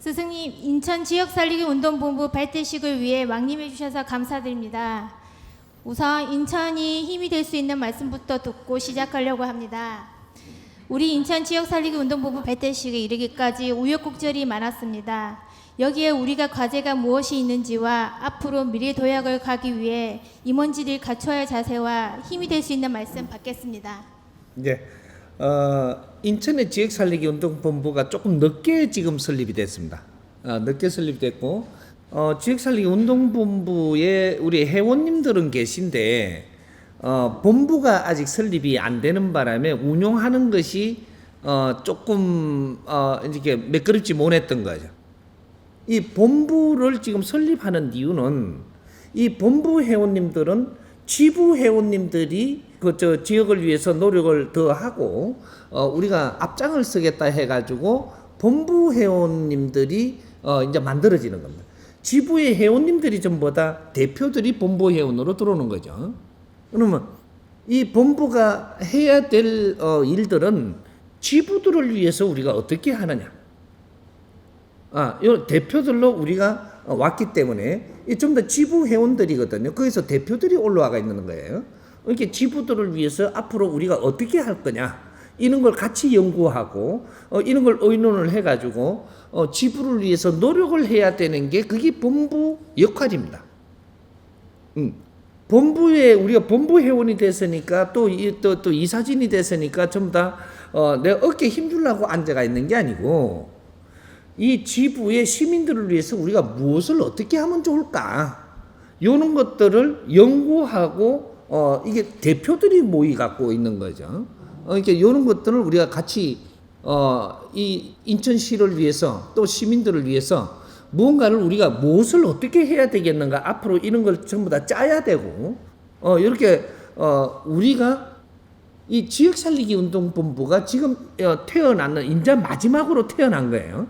스승님, 인천 지역살리기 운동본부 발대식을 위해 왕림해 주셔서 감사드립니다. 우선 인천이 힘이 될 수 있는 말씀부터 듣고 시작하려고 합니다. 우리 인천 지역살리기 운동본부 발대식에 이르기까지 우여곡절이 많았습니다. 여기에 우리가 과제가 무엇이 있는지와 앞으로 미래 도약을 가기 위해 임원진이 갖춰야 할 자세와 힘이 될 수 있는 말씀 받겠습니다. 이제 인천의 지역살리기 운동본부가 조금 늦게 지금 설립이 됐습니다. 늦게 설립됐고 지역살리기 운동본부에 우리 회원님들은 계신데 본부가 아직 설립이 안 되는 바람에 운용하는 것이 조금 이렇게 매끄럽지 못했던 거죠. 이 본부를 지금 설립하는 이유는 이 본부 회원님들은 지부 회원님들이 그 지역을 위해서 노력을 더 하고 우리가 앞장을 서겠다 해가지고 본부 회원님들이 이제 만들어지는 겁니다. 지부의 회원님들이 전부 다 대표들이 본부 회원으로 들어오는 거죠. 그러면 이 본부가 해야 될 일들은 지부들을 위해서 우리가 어떻게 하느냐? 이 대표들로 우리가 왔기 때문에 좀 더 지부 회원들이거든요. 거기서 대표들이 올라와가 있는 거예요. 이렇게 지부들을 위해서 앞으로 우리가 어떻게 할 거냐 이런 걸 같이 연구하고 이런 걸 의논을 해가지고 지부를 위해서 노력을 해야 되는 게 그게 본부 역할입니다. 본부에 우리가 본부 회원이 됐으니까 또 이사진이 됐으니까 전부 다 내 어깨에 힘주려고 앉아가 있는 게 아니고 이 지부의 시민들을 위해서 우리가 무엇을 어떻게 하면 좋을까 이런 것들을 연구하고 이게 대표들이 모이 갖고 있는 거죠. 그러니까 이런 것들을 우리가 같이 이 인천시를 위해서 또 시민들을 위해서 무언가를 우리가 무엇을 어떻게 해야 되겠는가 앞으로 이런 걸 전부 다 짜야 되고 이렇게 우리가 이 지역살리기 운동본부가 지금 태어나는 이제 마지막으로 태어난 거예요.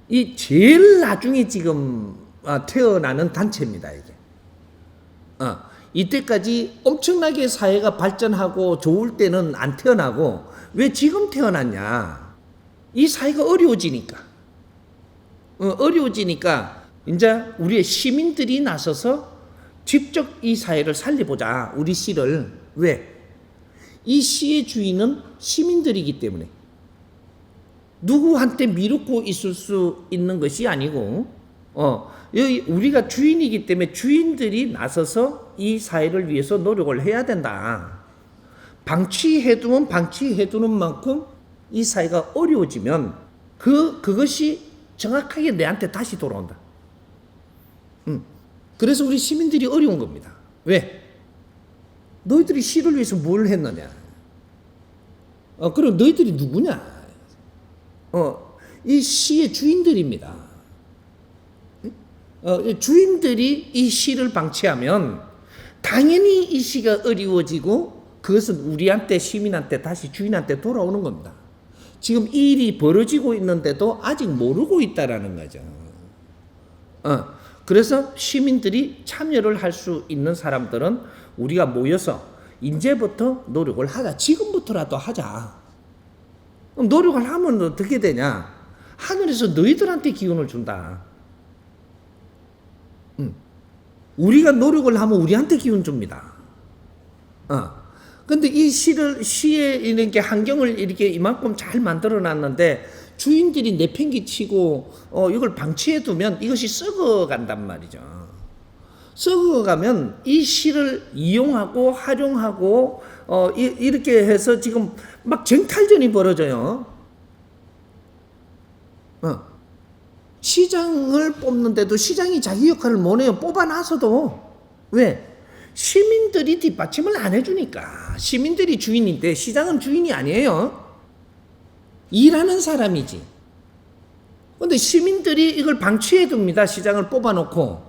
이 제일 나중에 지금 태어나는 단체입니다, 이게. 이때까지 엄청나게 사회가 발전하고 좋을 때는 안 태어나고 왜 지금 태어났냐? 이 사회가 어려워지니까. 어려워지니까 이제 우리의 시민들이 나서서 직접 이 사회를 살려보자, 우리 시를. 왜? 이 시의 주인은 시민들이기 때문에. 누구한테 미루고 있을 수 있는 것이 아니고 여기 우리가 주인이기 때문에 주인들이 나서서 이 사회를 위해서 노력을 해야 된다. 방치해두면 방치해두는 만큼 이 사회가 어려워지면 그것이 정확하게 내한테 다시 돌아온다. 그래서 우리 시민들이 어려운 겁니다. 왜? 너희들이 시를 위해서 뭘 했느냐? 그럼 너희들이 누구냐? 이 시의 주인들입니다. 주인들이 이 시를 방치하면 당연히 이 시가 어려워지고 그것은 우리한테 시민한테 다시 주인한테 돌아오는 겁니다. 지금 이 일이 벌어지고 있는데도 아직 모르고 있다라는 거죠. 그래서 시민들이 참여를 할 수 있는 사람들은 우리가 모여서 이제부터 노력을 하자. 지금부터라도 하자. 그럼 노력을 하면 어떻게 되냐? 하늘에서 너희들한테 기운을 준다. 우리가 노력을 하면 우리한테 기운 줍니다. 근데 이 시에 이렇게 환경을 이렇게 이만큼 잘 만들어 놨는데 주인들이 내팽개치고 이걸 방치해 두면 이것이 썩어간단 말이죠. 썩어가면 이 시를 이용하고 활용하고 이렇게 해서 지금 막 쟁탈전이 벌어져요. 시장을 뽑는데도 시장이 자기 역할을 못 해요. 뽑아놔서도. 왜? 시민들이 뒷받침을 안 해주니까. 시민들이 주인인데 시장은 주인이 아니에요. 일하는 사람이지. 근데 시민들이 이걸 방치해 둡니다. 시장을 뽑아놓고.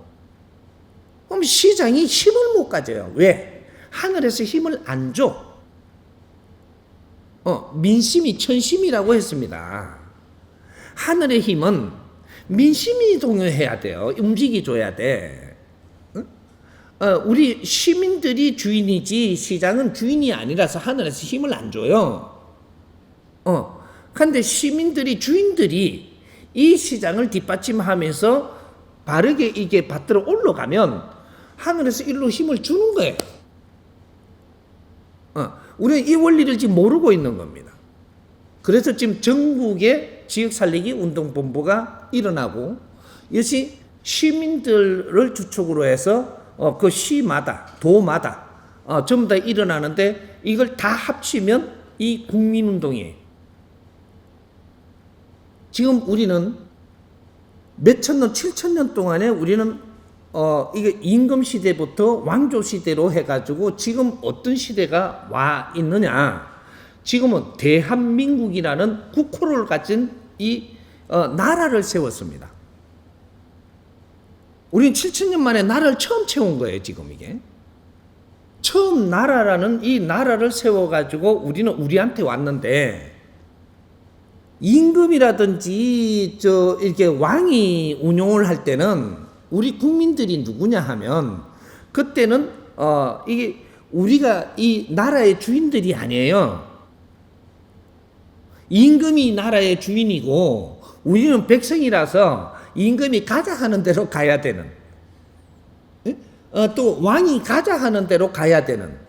그럼 시장이 힘을 못 가져요. 왜? 하늘에서 힘을 안 줘. 민심이 천심이라고 했습니다. 하늘의 힘은 민심이 동요해야 돼요. 움직여줘야 돼. 우리 시민들이 주인이지 시장은 주인이 아니라서 하늘에서 힘을 안 줘요. 그런데 시민들이 주인들이 이 시장을 뒷받침하면서 바르게 이게 받들어 올라가면 하늘에서 일로 힘을 주는 거예요. 우리는 이 원리를 지금 모르고 있는 겁니다. 그래서 지금 전국에 지역살리기 운동본부가 일어나고 이것이 시민들을 주축으로 해서 그 시마다 도마다 전부 다 일어나는데 이걸 다 합치면 이 국민운동이에요. 지금 우리는 몇천 년, 7천 년 동안에 우리는 이게 임금 시대부터 왕조 시대로 해가지고 지금 어떤 시대가 와 있느냐? 지금은 대한민국이라는 국호를 가진 이 나라를 세웠습니다. 우리는 7천 년 만에 나라를 처음 채운 거예요. 지금 이게 처음 나라라는 이 나라를 세워가지고 우리는 우리한테 왔는데. 임금이라든지 이렇게 왕이 운용을 할 때는 우리 국민들이 누구냐 하면 그때는 이게 우리가 이 나라의 주인들이 아니에요. 임금이 나라의 주인이고 우리는 백성이라서 임금이 가자 하는 대로 가야 되는 또 왕이 가자 하는 대로 가야 되는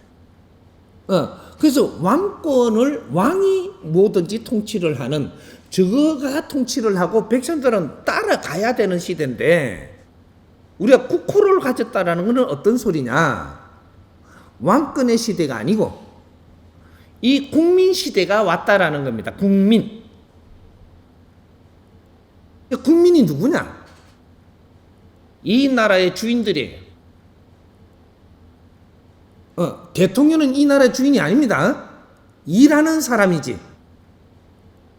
그래서 왕권을 왕이 뭐든지 통치를 하는 저거가 통치를 하고 백성들은 따라가야 되는 시대인데 우리가 국호를 가졌다라는 것은 어떤 소리냐? 왕권의 시대가 아니고 이 국민 시대가 왔다라는 겁니다. 국민. 국민이 누구냐? 이 나라의 주인들이에요. 대통령은 이 나라의 주인이 아닙니다. 일하는 사람이지.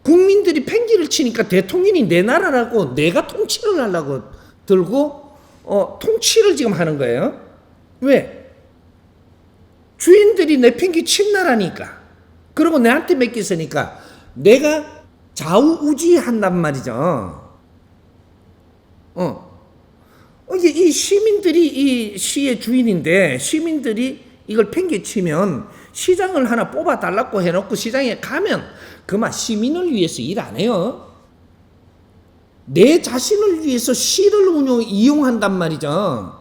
국민들이 팽기를 치니까 대통령이 내 나라라고 내가 통치를 하려고 들고 통치를 지금 하는 거예요. 왜? 주인들이 내 팽기 친 나라니까. 그리고 내한테 맡겼으니까 내가 좌우우지한단 말이죠. 이게 이 시민들이 이 시의 주인인데 시민들이 이걸 팽개치면 시장을 하나 뽑아달라고 해놓고 시장에 가면 그만 시민을 위해서 일 안 해요. 내 자신을 위해서 시를 이용한단 말이죠.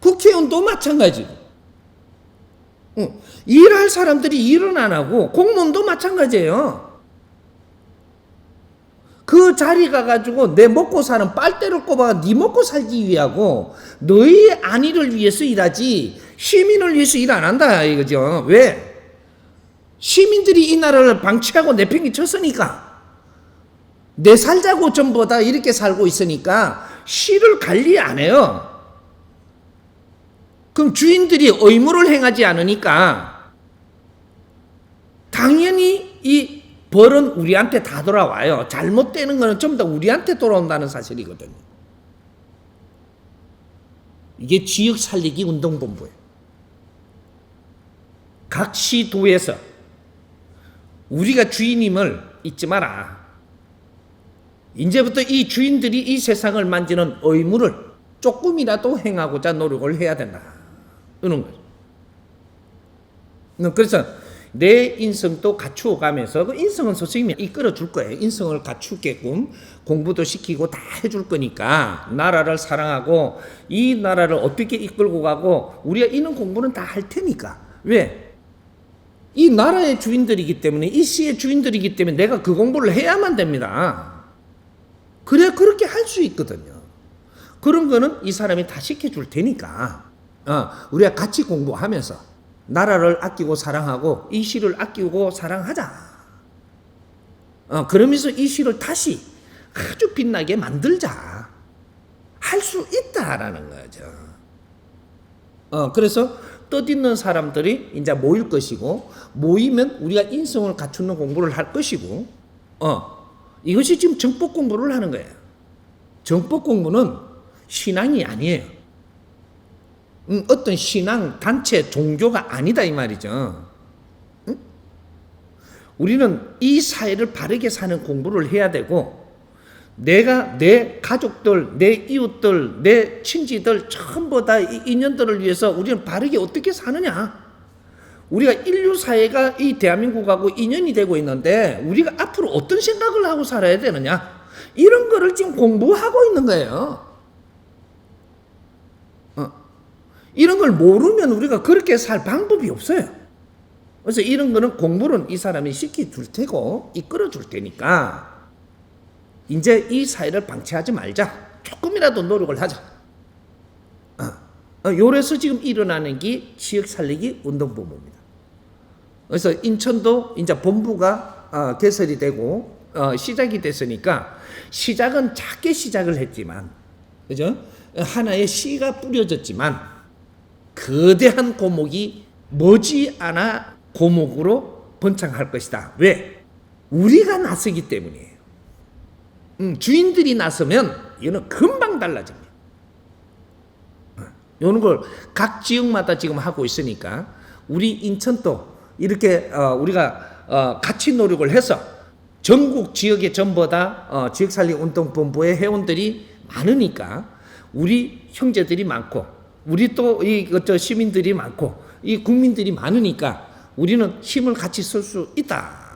국회의원도 마찬가지고 일할 사람들이 일은 안 하고 공무원도 마찬가지예요. 그 자리 가가지고 내 먹고 사는 빨대를 꼽아 네 먹고 살기 위하고 너희 안위를 위해서 일하지 시민을 위해서 일 안 한다 이거죠. 왜? 시민들이 이 나라를 방치하고 내팽개 쳤으니까 내 살자고 전부 다 이렇게 살고 있으니까 시를 관리 안 해요. 그럼 주인들이 의무를 행하지 않으니까 당연히 이 벌은 우리한테 다 돌아와요. 잘못되는 거는 전부 다 우리한테 돌아온다는 사실이거든요. 이게 지역 살리기 운동본부예요. 각 시도에서 우리가 주인임을 잊지 마라. 이제부터 이 주인들이 이 세상을 만지는 의무를 조금이라도 행하고자 노력을 해야 된다. 이런 거죠. 그래서 내 인성도 갖추어 가면서 그 인성은 선생님이 이끌어 줄 거예요. 인성을 갖추게끔 공부도 시키고 다 해줄 거니까 나라를 사랑하고 이 나라를 어떻게 이끌고 가고 우리가 이런 공부는 다 할 테니까. 왜? 이 나라의 주인들이기 때문에 이 시의 주인들이기 때문에 내가 그 공부를 해야만 됩니다. 그래야 그렇게 할 수 있거든요. 그런 거는 이 사람이 다 시켜줄 테니까 우리가 같이 공부하면서 나라를 아끼고 사랑하고 이 시를 아끼고 사랑하자. 그러면서 이 시를 다시 아주 빛나게 만들자. 할 수 있다라는 거죠. 그래서 뜻있는 사람들이 이제 모일 것이고 모이면 우리가 인성을 갖추는 공부를 할 것이고 이것이 지금 정법 공부를 하는 거예요. 정법 공부는 신앙이 아니에요. 어떤 신앙, 단체, 종교가 아니다 이 말이죠. 응? 우리는 이 사회를 바르게 사는 공부를 해야 되고 내가 내 가족들, 내 이웃들, 내 친지들 전부 다 이 인연들을 위해서 우리는 바르게 어떻게 사느냐. 우리가 인류 사회가 이 대한민국하고 인연이 되고 있는데 우리가 앞으로 어떤 생각을 하고 살아야 되느냐, 이런 거를 지금 공부하고 있는 거예요. 이런 걸 모르면 우리가 그렇게 살 방법이 없어요. 그래서 이런 거는 공부는 이 사람이 시켜줄 테고 이끌어 줄 테니까 이제 이 사회를 방치하지 말자. 조금이라도 노력을 하자. 요래서 지금 일어나는 게 지역 살리기 운동본부입니다. 그래서 인천도 이제 본부가 개설이 되고 시작이 됐으니까 시작은 작게 시작을 했지만, 그죠? 하나의 씨가 뿌려졌지만 거대한 고목이 머지않아 고목으로 번창할 것이다. 왜? 우리가 나서기 때문이에요. 주인들이 나서면 이거는 금방 달라집니다. 이런 걸 각 지역마다 지금 하고 있으니까 우리 인천도 이렇게 우리가 같이 노력을 해서 전국 지역에 전부 다 지역살리기 운동본부의 회원들이 많으니까 우리 형제들이 많고 우리 또 이 시민들이 많고 이 국민들이 많으니까 우리는 힘을 같이 쓸 수 있다.